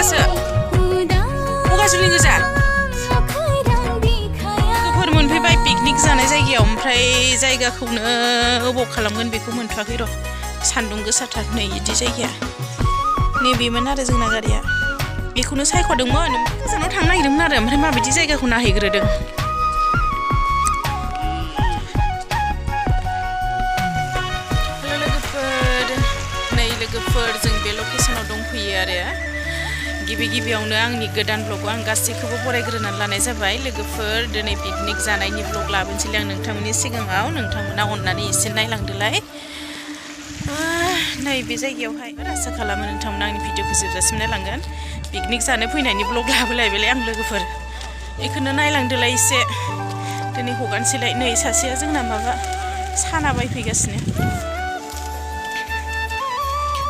गोजासो मुगाजुलि गोजा लोगोफोर मोनफैबाय पिकनिक जानाय जायगायाव ओमफ्राय जायगाखौनो अबाव खालामगोन बेखौ मोनथ'वाखै र' सान्दुं गोसाथार नै इदि जायगाया नैबेमोन आरो जोंना गारिया बेखौनो सायख'दोंमोन गोजानाव थांनो नागिरदोंमोन आरो ओमफ्राय माबायदि जायगाखौ नायहैग्रोदों लोगोफोर जों बे लकेसनाव दंफैयो आरो गिबियावनो आंनि गोदान ब्लगखौ आं गासैखौबो बरायग्रोनानै लानाय जाबाय लोगोफोर दिनै पिकनिक जानायनि ब्लग लाबोनोसै आं नोंथांमोननि सिगाङाव नोंथांमोना अननानै एसे नायलांदोलाय नै बे जायगायावहाय आसा खालामो नोंथांमोना आंनि भिडिअखौ जोबजासिम नायलांगोन पिकनिक जानो फैनायनि ब्लग लाबोलायबायलाय आं लोगोफोर बेखौनो नायलांदोलाय एसे दिनै हगारनोसैलाय नै सासेया जोंना माबा साना बायफैगासिनो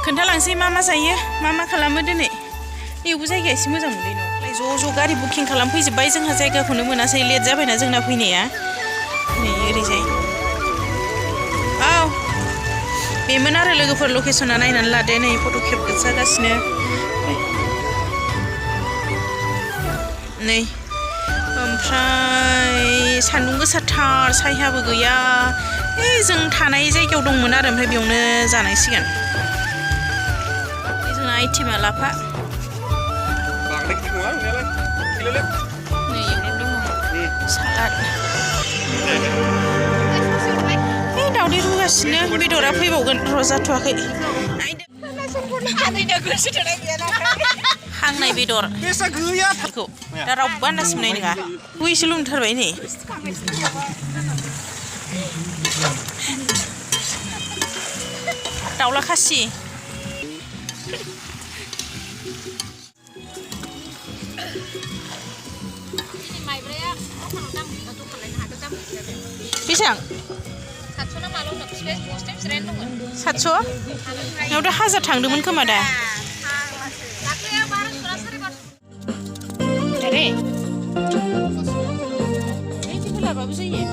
खोन्थालांसै मा जायो मा खालामो दिनै बेयावबो जायगाया एसे मोजां मोनलै न'लाय ज' गारि बुकिं खालामफैजोब्बाय जोंहा जायगाखौनो मोनासै लेट जाबायना जोंना फैनाया नै ओरैजाय औ बेमोन आरो लोगोफोर लकेसना नायनानै लादो नै फट' खेबजागासिनो नै ओमफ्राय सान्दुं गोसाथार सायहाबो गैया जों थानाय जायगायाव दंमोन आरो ओमफ्राय बेयावनो जानांसिगोन teama लाफा नै दङ सालाद दावदै रुगासिनो बेदरा फैबावगोन र' जाथ'वाखै हांनाय बेदर बेखौ दा रावबो आन्दाज मोननाय नङा बैसो लुमथारबाय नै दाउला खासि बेसेबां 700 बेयावथ' 1000 थांदोंमोन खोमा दा आरे जेबो लाबाबो जायो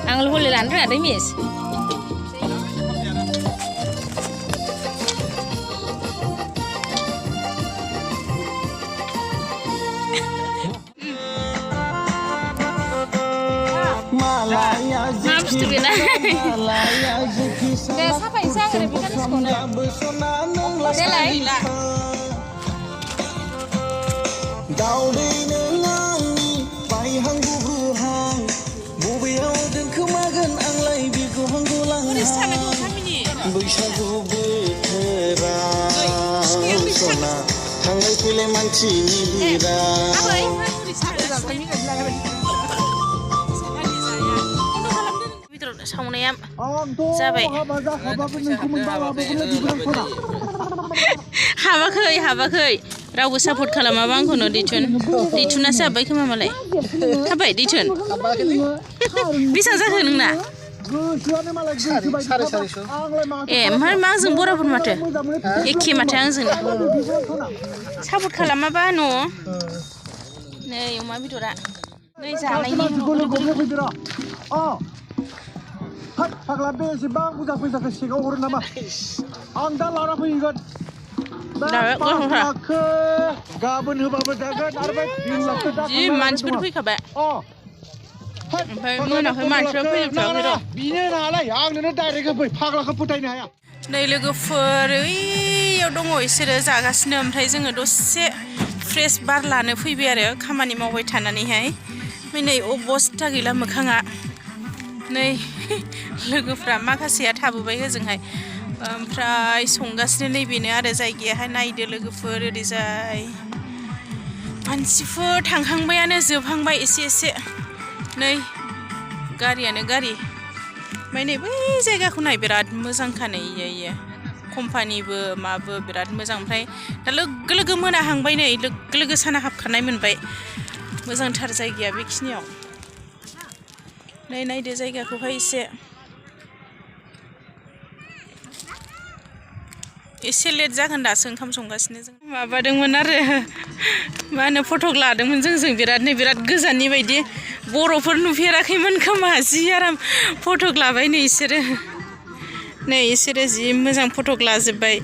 आं हले लानो रोङा दै miss Maaf tuh gina. Gak siapa yang saya Rebika di sekolah. Delay. सावनाया जाबाय हाबाखै रावबो सापर्ट खालामाबा आंखौनो दैथुनासो हाबबाय खोमा मालाय हाबाय दैथुन बेसेबां जाखो नोंना ए ओमफ्राय मा आंजों बराबर माथो एखे माथो आंजों सापर्ट खालामाबा न' नै अमा बेदरा नै जानायनि फाग्ला बेसेबां बुरजा फैसाखौ सेगाव हरो नामा आं दा लाना फैगोन गाबोन होबाबो जागोन आरो जि मानसिफोर फैखाबाय ओमफ्राय मोनाखै मानसिफ्रा फैजोबथाराखै र' बिनो नालाय आं नोंनो डाइरेक्ट होफै फाग्लाखौ फोथायनो हाया नै लोगोफोर ओइयाव दङ बिसोरो जागासिनो ओमफ्राय जोङो दसे फ्रेश बार लानो फैबाय आरो खामानि मावबाय थानानैहाय ओमफ्राय नै अबस्था गैला मोखाङा नै लोगोफ्रा माखासेया थाबोबाय होजोंहाय ओमफ्राय संगासिनो नैबेनो आरो जायगायाहाय नायदो लोगोफोर ओरैजाय मानसिफोर थांहांबायानो जोबहांबाय एसे नै गारियानो गारि ओमफ्राय नै बै जायगाखौ नाय बिराद मोजांखा नै इयो कम्पानिबो माबो बिराद मोजां ओमफ्राय दा लोगो मोनाहांबाय नै लोगो साना हाबखानाय मोनबाय मोजांथार जायगाया बेखिनियाव नै नायदो जायगाखौहाय एसे लेट जागोन दासो ओंखाम संगासिनो जों माबादोंमोन आरो मा होनो फटक लादोंमोन जों बिराद गोजाननि बायदि बर'फोर नुफेराखैमोन खोमा जि आराम फटक लाबाय नै इसोरो नै इसोरो जि मोजां फटक लाजोब्बाय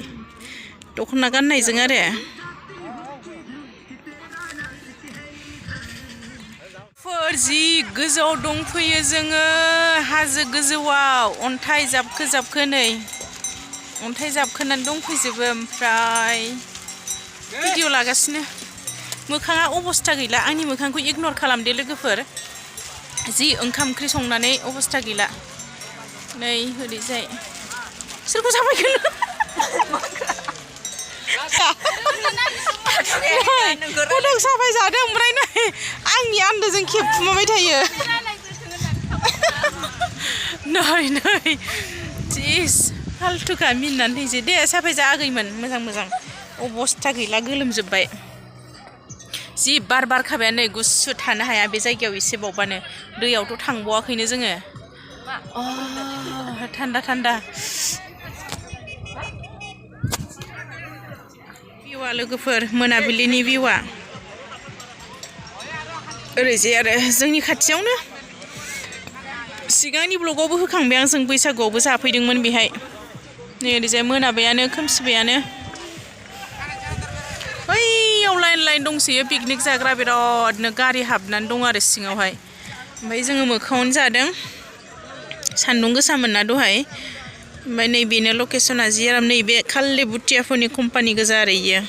दख'ना गाननायजों आरो जि गोजौआव दंफैयो जोङो हाजो गोजौआव अन्थाइ जाबखो नै अन्थाइ जाबखोनानै दंफैजोबो ओमफ्राय भिडिअ लागासिनो मोखाङा अबस्था गैला आंनि मोखांखौ इगनर खालामदो लोगोफोर जि ओंखाम ओंख्रि संनानै अबस्था गैला नै ओरैजाय सोरखौ जाबायगोन फटक साफाय जादों ओमफ्राय नै आंनि आन्दोजों खेबखुमाबाय थायो नै जिस फाल्थुखा मिनिनानै थैसै दे साफाय जा आगैमोन मोजां अबस्था गैला गोलोमजोब्बाय जि बार बारखाबाय नै गुसु थानो हाया बे जायगायाव एसे बावबानो दैयावथ' थांबावाखैनो जोङो थान्दा भिउआ लोगोफोर मोनाबिलिनि भिउआ ओरैजाय आरो जोंनि खाथियावनो सिगांनि ब्लगावबो होखांबाय आं जों बैसागुआवबो जाफैदोंमोन बेहाय नै ओरैजाय मोनाबायानो खोमसिबायानो बैयाव लाइन दंसोयो पिकनिक जाग्रा बिरादनो गारि हाबनानै दं आरो सिङावहाय ओमफ्राय जोङो मोखाङावनो जादों सान्दुं गोसामोन ना दहाय ओमफ्राय नैबेनो लकेसना जि आराम नैबे खालि बुटियाफोरनि कम्पानि गोजा आरो इयो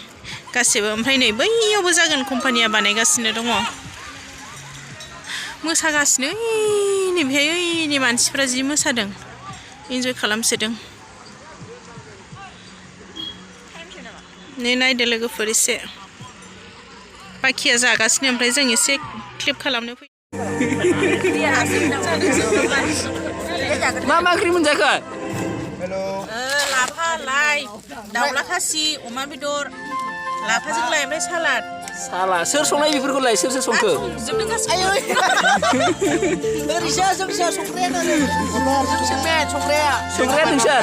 गासैबो ओमफ्राय नै बैयावबो जागोन कम्पानिया बानायगासिनो दङ मोसागासिनो नैबेहाय ओइनि मानसिफ्रा जि मोसादों इन्जय खालामसोदों नै नायदो लोगोफोर एसे बाखिया जागासिनो ओमफ्राय जों एसे क्लिप खालामनो फैयो मा ओंख्रि मोनजाखो लाफा लाइ दाउला खासि अमा बेदर लाफाजों लाइ ओमफ्राय सालाद सोर संनाय बेफोरखौलाय सोर संखो जोबनो गासिबो ओरैसो जोंसो संग्रायानो जोंसो मेन संग्राया नोंसोर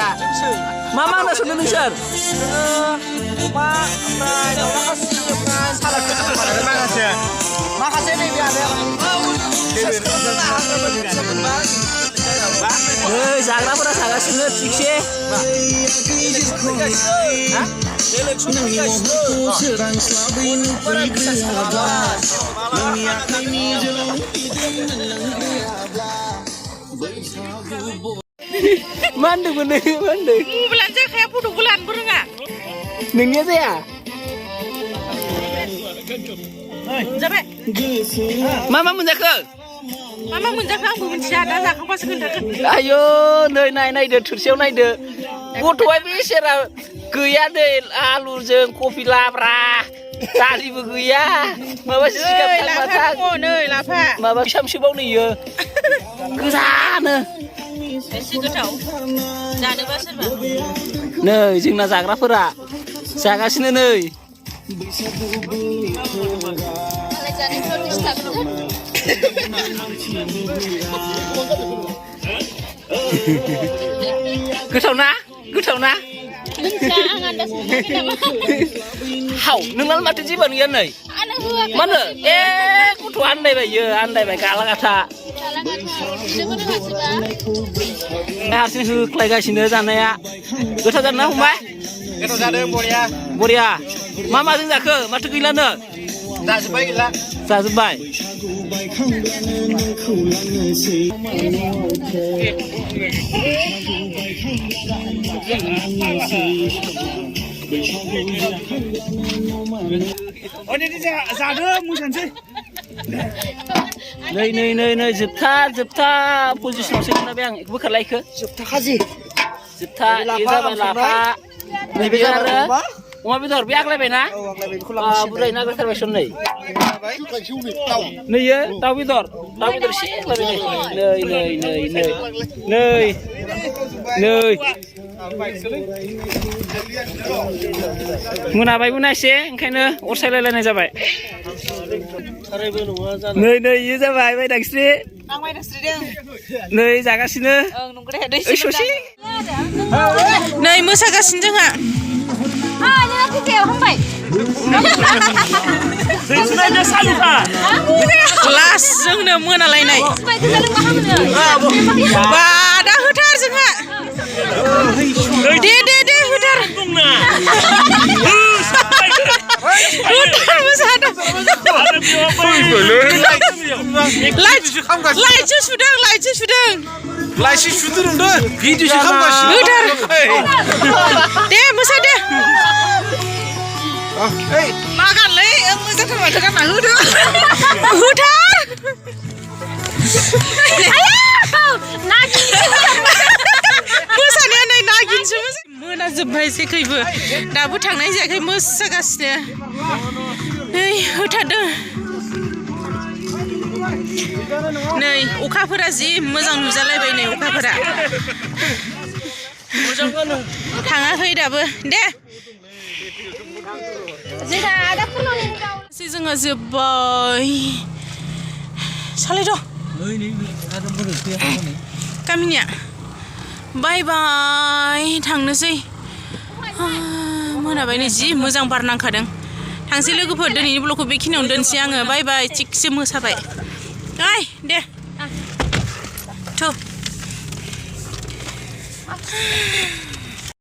मा होनना संदों नोंसोर अमा ओमफ्राय दाउला खासि ओमफ्राय सालाद माखासे नैबे आरो जाग्राफोरा थागासिनो थिगसे मा होनदोंमोन मा होनदों मबाइलानो जाखाया फट'खौ लानोबो रोङा नोंनिया जाया जाबाय मा मोनजाखो मा मोनजाखो आंबो मिथिया दा जाखांबासो खोन्थागोन आयौ नै नायदो थोरसियाव नायदो गथ'आ बेसेरा गैया नै आलुजों कफि लाब्रा दालिबो गैया माबासो नै लाफा माबा फिसामसोबाव नैयो गोजानो एसे गोथाव जानोबा सोरबा नै जोंना जाग्राफोरा जागासिनो नै गोथाव ना हाव नोंनालाय माथो जेबो गैया नै मा होनो ए गथ'आ आन्दायबाय गाला गाथा हारसिं होख्लायगासिनो जानाया गोथाव जादों ना फंबाय गोथाव जादों बरिया माजों जाखो माथो गैलानो जाजोब्बाय गैला जाजोब्बाय जादो मोसानोसै नै जोबथा पजिसनावसो खोनाबाय आं बोखारलायखो जोबथा खाजि जोबथा जाबाय लाफा नैबे आरो अमा बेदर बे आग्लायबायना बुरजाय नाग्लायथारबाय सन नै नैयो दाउ बेदर एसे नै मोनाबायमोन एसे ओंखायनो अर सायलायलायनाय जाबाय नै इयो जाबाय बायदांस्रि नै जागासिनो ससे नै मोसागासिनो जोंहा लास जोंनो मोनालायनाय बा दा होथार जोंहा भिडिअसो खालामगासिनो लाइटसो सुदों लाइटसो सुदों नोंदो भिडिअसो खालामगासिनो होथार दे मोसा दे लागानलै मोजांथार माथो गानना होदो होथार मोसानाया नै नागिनसो मोनाजोब्बाय जेखैबो दाबो थांनाय जायाखै मोसागासिनो नै होथारदों नै अखाफोरा जि मोजां नुजालायबाय नै अखाफोरा थाङाखै दाबो दे जोङो जोब्बाय सालायद' गामिनिया बाय बाय थांनोसै मोनाबाय नै जि मोजां बार नांखादों थांसै लोगोफोर दिनैनि ब्लगखौ बेखिनियावनो दोनसै आङो बाय बाय थिगसे मोसाबाय ओइ दे थ'